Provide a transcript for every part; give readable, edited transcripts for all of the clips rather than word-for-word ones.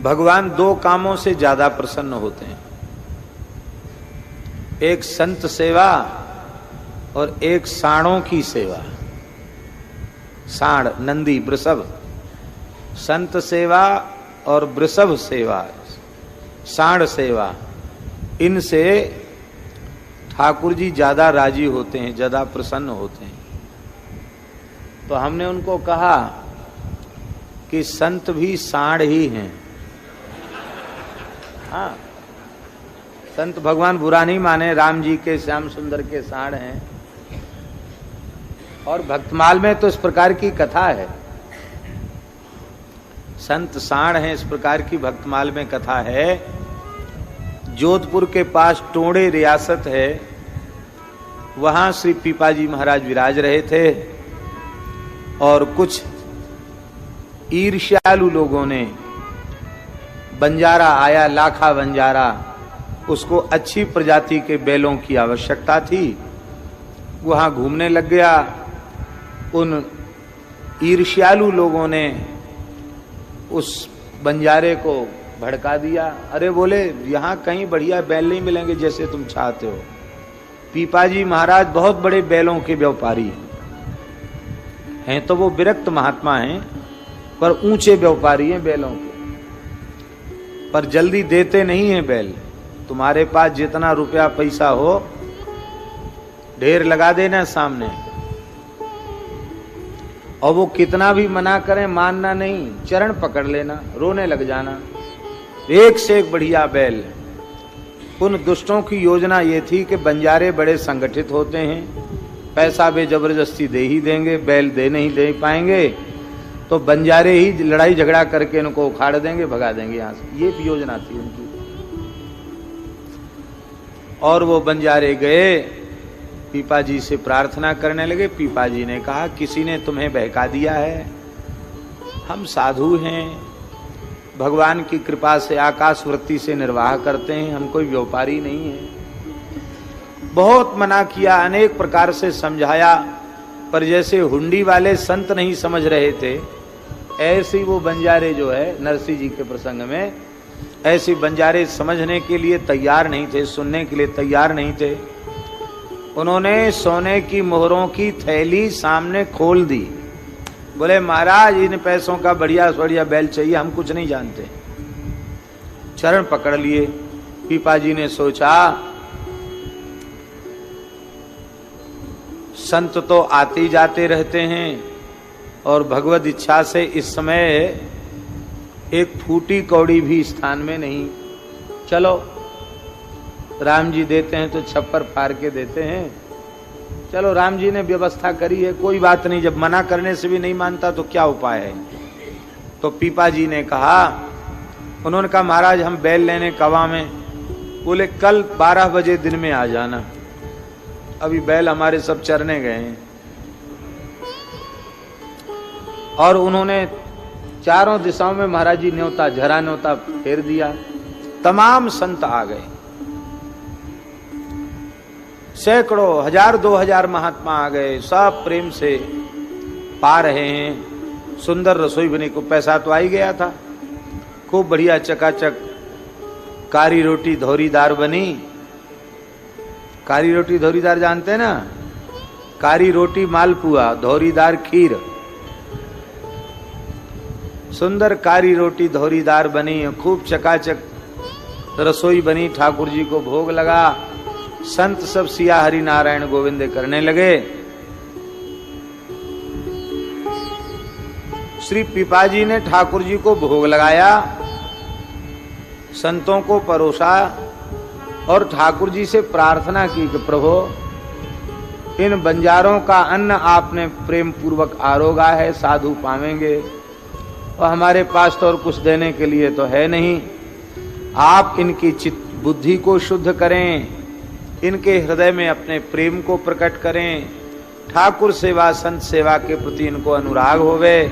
भगवान दो कामों से ज्यादा प्रसन्न होते हैं, एक संत सेवा और एक साणों की सेवा। साण नंदी वृषभ, संत सेवा और वृषभ सेवा, साण सेवा, इनसे ठाकुर जी ज्यादा राजी होते हैं, ज्यादा प्रसन्न होते हैं। तो हमने उनको कहा कि संत भी साण ही हैं। हाँ, संत भगवान बुरा नहीं माने, राम जी के श्याम सुंदर के साण हैं। और भक्तमाल में तो इस प्रकार की कथा है, संत साण हैं, इस प्रकार की भक्तमाल में कथा है। जोधपुर के पास टोड़े रियासत है, वहां श्री पीपाजी महाराज विराज रहे थे और कुछ ईर्ष्यालु लोगों ने, बंजारा आया, लाखा बंजारा, उसको अच्छी प्रजाति के बैलों की आवश्यकता थी, वहां घूमने लग गया। उन ईर्ष्यालु लोगों ने उस बंजारे को भड़का दिया। अरे बोले, यहां कहीं बढ़िया बैल नहीं मिलेंगे जैसे तुम चाहते हो। पीपाजी महाराज बहुत बड़े बैलों के व्यापारी हैं, तो वो विरक्त महात्मा हैं, पर ऊंचे व्यापारी हैं बैलों के, पर जल्दी देते नहीं हैं बैल। तुम्हारे पास जितना रुपया पैसा हो ढेर लगा देना सामने, और वो कितना भी मना करें मानना नहीं, चरण पकड़ लेना, रोने लग जाना। एक से एक बढ़िया बैल। उन दुष्टों की योजना ये थी कि बंजारे बड़े संगठित होते हैं, पैसा वे जबरदस्ती दे ही देंगे, बैल दे नहीं दे पाएंगे तो बंजारे ही लड़ाई झगड़ा करके इनको उखाड़ देंगे, भगा देंगे यहां से। ये भी योजना थी उनकी। और वो बंजारे गए, पीपाजी से प्रार्थना करने लगे। पीपाजी ने कहा, किसी ने तुम्हें बहका दिया है, हम साधु हैं, भगवान की कृपा से आकाश वृत्ति से निर्वाह करते हैं, हम कोई व्यापारी नहीं है। बहुत मना किया, अनेक प्रकार से समझाया, पर जैसे हुंडी वाले संत नहीं समझ रहे थे, ऐसे वो बंजारे जो है नरसिंह जी के प्रसंग में, ऐसे बंजारे समझने के लिए तैयार नहीं थे, सुनने के लिए तैयार नहीं थे। उन्होंने सोने की मोहरों की थैली सामने खोल दी। बोले, महाराज इन पैसों का बढ़िया बढ़िया बैल चाहिए, हम कुछ नहीं जानते। चरण पकड़ लिए। पीपाजी ने सोचा, संत तो आते जाते रहते हैं और भगवत इच्छा से इस समय एक फूटी कौड़ी भी स्थान में नहीं। चलो, राम जी देते हैं तो छप्पर फाड़ के देते हैं, चलो राम जी ने व्यवस्था करी है, कोई बात नहीं, जब मना करने से भी नहीं मानता तो क्या उपाय है। तो पीपाजी ने कहा, उन्होंने कहा, महाराज हम बैल लेने कवा में। बोले, कल 12 बजे दिन में आ जाना, अभी बैल हमारे सब चरने गए हैं। और उन्होंने चारों दिशाओं में महाराज जी न्योता, झरा न्योता फेर दिया। तमाम संत आ गए, सैकड़ों, 1000 2000 महात्मा आ गए, सब प्रेम से पा रहे हैं। सुंदर रसोई बनी, को पैसा तो आ ही गया था, खूब बढ़िया चकाचक कारी रोटी धौरीदार बनी। कारी रोटी धौरीदार जानते हैं ना, कारी रोटी मालपुआ, धौरीदार खीर। सुंदर कारी रोटी धौरीदार बनी, खूब चकाचक रसोई बनी, ठाकुर जी को भोग लगा। संत सब सिया हरि नारायण गोविंद करने लगे। श्री पीपाजी ने ठाकुर जी को भोग लगाया, संतों को परोसा और ठाकुर जी से प्रार्थना की कि प्रभु, इन बंजारों का अन्न आपने प्रेम पूर्वक आरोगा है, साधु पावेंगे, और हमारे पास तो और कुछ देने के लिए तो है नहीं। आप इनकी चित्त बुद्धि को शुद्ध करें, इनके हृदय में अपने प्रेम को प्रकट करें, ठाकुर सेवा संत सेवा के प्रति इनको अनुराग होवे।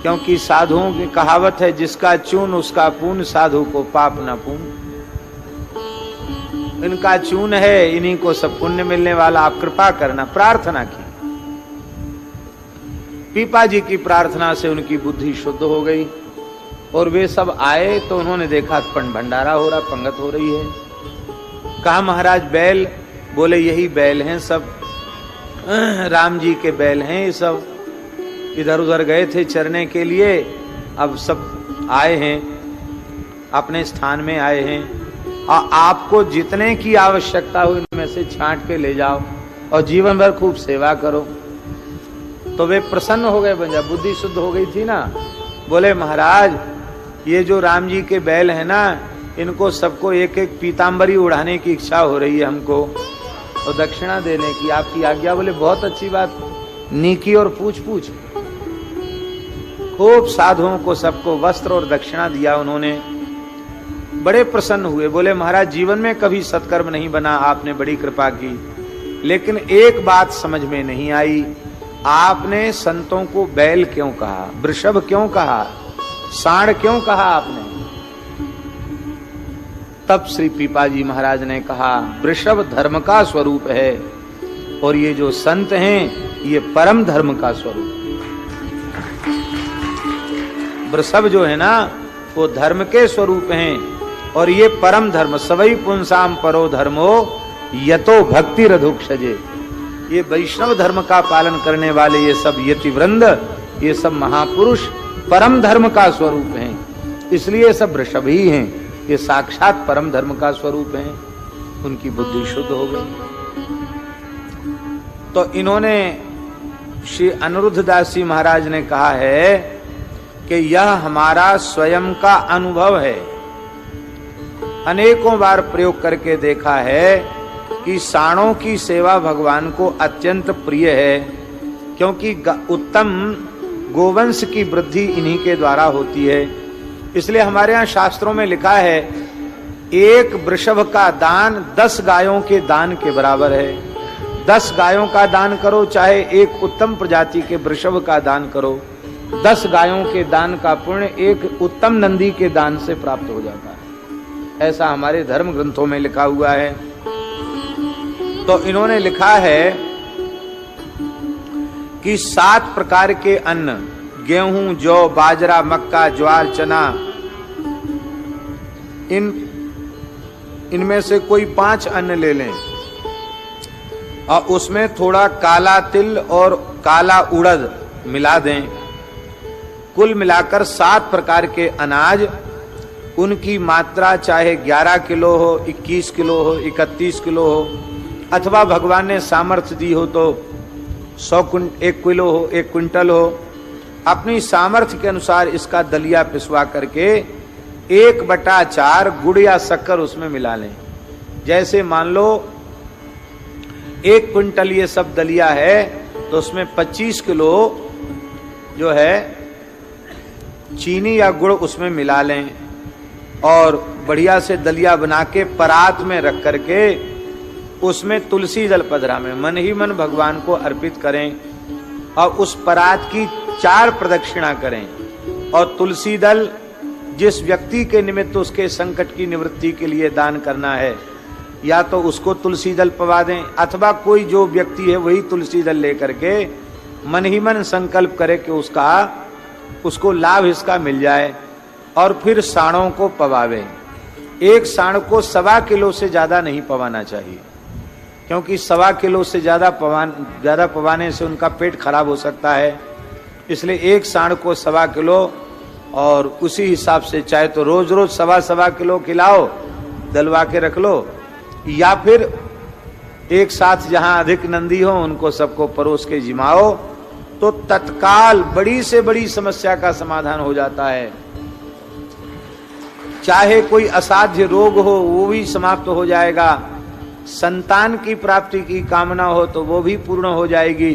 क्योंकि साधुओं की कहावत है, जिसका चून उसका पून, साधु को पाप न पून। इनका चून है, इन्हीं को सब पुण्य मिलने वाला, आप कृपा करना। प्रार्थना की, पीपा जी की प्रार्थना से उनकी बुद्धि शुद्ध हो गई। और वे सब आए तो उन्होंने देखा भंडारा हो रहा, पंगत हो रही है। कहा महाराज बैल? बोले यही बैल हैं सब, राम जी के बैल हैं ये सब, इधर उधर गए थे चरने के लिए, अब सब आए हैं, अपने स्थान में आए हैं, और आपको जितने की आवश्यकता हो इनमें से छांट के ले जाओ और जीवन भर खूब सेवा करो। तो वे प्रसन्न हो गए, बंजा बुद्धि शुद्ध हो गई थी ना। बोले महाराज ये जो राम जी के बैल है ना, इनको सबको एक एक पीतांबरी उड़ाने की इच्छा हो रही है हमको, और दक्षिणा देने की आपकी आज्ञा। बोले बहुत अच्छी बात, नीकी और पूछ पूछ। खूब साधुओं को सबको वस्त्र और दक्षिणा दिया उन्होंने, बड़े प्रसन्न हुए। बोले महाराज जीवन में कभी सत्कर्म नहीं बना, आपने बड़ी कृपा की, लेकिन एक बात समझ में नहीं आई, आपने संतों को बैल क्यों कहा, वृषभ क्यों कहा, सांड क्यों कहा आपने? तब श्री पीपाजी महाराज ने कहा वृषभ धर्म का स्वरूप है और ये जो संत हैं ये परम धर्म का स्वरूप है। वृषभ जो है ना वो धर्म के स्वरूप हैं और ये परम धर्म, सवै पुंसाम परो धर्मो यतो भक्ति रधुक्षजे। ये वैष्णव धर्म का पालन करने वाले ये सब यतिवृंद, ये सब महापुरुष परम धर्म का स्वरूप हैं, इसलिए सब वृषभ ही हैं, ये साक्षात परम धर्म का स्वरूप हैं। उनकी बुद्धि शुद्ध हो गई। तो इन्होंने श्री अनिरुद्ध दास जी महाराज ने कहा है कि यह हमारा स्वयं का अनुभव है। अनेकों बार प्रयोग करके देखा है कि साणों की सेवा भगवान को अत्यंत प्रिय है, क्योंकि उत्तम गोवंश की वृद्धि इन्हीं के द्वारा होती है। इसलिए हमारे यहाँ शास्त्रों में लिखा है एक वृषभ का दान 10 गायों के दान के बराबर है। 10 गायों का दान करो, चाहे एक उत्तम प्रजाति के वृषभ का दान करो, 10 गायों के दान का पुण्य एक उत्तम नंदी के दान से प्राप्त हो जाता है। ऐसा हमारे धर्म ग्रंथों में लिखा हुआ है। तो इन्होंने लिखा है कि 7 प्रकार के अन्न, गेहूं, जौ, बाजरा, मक्का, ज्वार, चना, इनमें से कोई 5 अन्न ले लें और उसमें थोड़ा काला तिल और काला उड़द मिला दें। कुल मिलाकर 7 प्रकार के अनाज, उनकी मात्रा चाहे 11 किलो हो, 21 किलो हो, 31 किलो हो, अथवा भगवान ने सामर्थ्य दी हो तो 1 किलो हो, 1 क्विंटल हो, अपनी सामर्थ्य के अनुसार इसका दलिया पिसवा करके 1/4 गुड़ या शक्कर उसमें मिला लें। जैसे मान लो 1 क्विंटल ये सब दलिया है तो उसमें 25 किलो जो है चीनी या गुड़ उसमें मिला लें और बढ़िया से दलिया बना के परात में रख करके उसमें तुलसी दल पधरा में मन ही मन भगवान को अर्पित करें और उस परात की 4 प्रदक्षिणा करें और तुलसी दल जिस व्यक्ति के निमित्त उसके संकट की निवृत्ति के लिए दान करना है या तो उसको तुलसी दल पवा दें अथवा कोई जो व्यक्ति है वही तुलसी दल लेकर के मन ही मन संकल्प करे कि उसको लाभ इसका मिल जाए और फिर साणों को पवावे। एक साण को 1.25 किलो से ज्यादा नहीं पवाना चाहिए, क्योंकि 1.25 किलो से ज्यादा पवाने से उनका पेट खराब हो सकता है। इसलिए एक साण को 1.25 किलो और उसी हिसाब से चाहे तो रोज रोज 1.25 किलो खिलाओ, दलवा के रख लो, या फिर एक साथ जहां अधिक नंदी हो उनको सबको परोस के जिमाओ तो तत्काल बड़ी से बड़ी समस्या का समाधान हो जाता है। चाहे कोई असाध्य रोग हो वो भी समाप्त हो जाएगा, संतान की प्राप्ति की कामना हो तो वो भी पूर्ण हो जाएगी,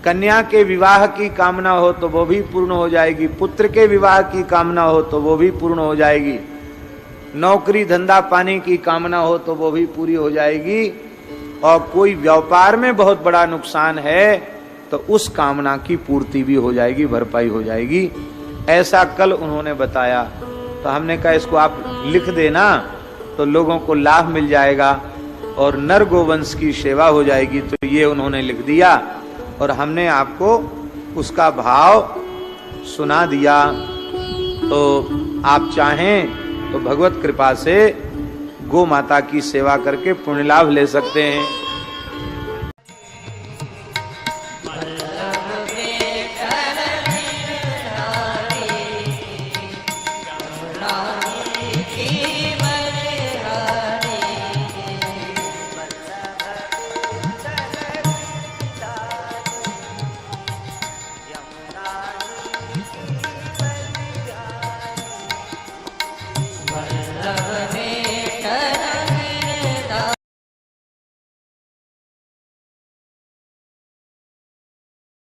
कन्या के विवाह की कामना हो तो वो भी पूर्ण हो जाएगी, पुत्र के विवाह की कामना हो तो वो भी पूर्ण हो जाएगी, नौकरी धंधा पाने की कामना हो तो वो भी पूरी हो जाएगी, और कोई व्यापार में बहुत बड़ा नुकसान है तो उस कामना की पूर्ति भी हो जाएगी, भरपाई हो जाएगी। ऐसा कल उन्होंने बताया तो हमने कहा इसको आप लिख देना तो लोगों को लाभ मिल जाएगा और नर गोवंश की सेवा हो जाएगी। तो ये उन्होंने लिख दिया और हमने आपको उसका भाव सुना दिया। तो आप चाहें तो भगवत कृपा से गो माता की सेवा करके पुण्य लाभ ले सकते हैं।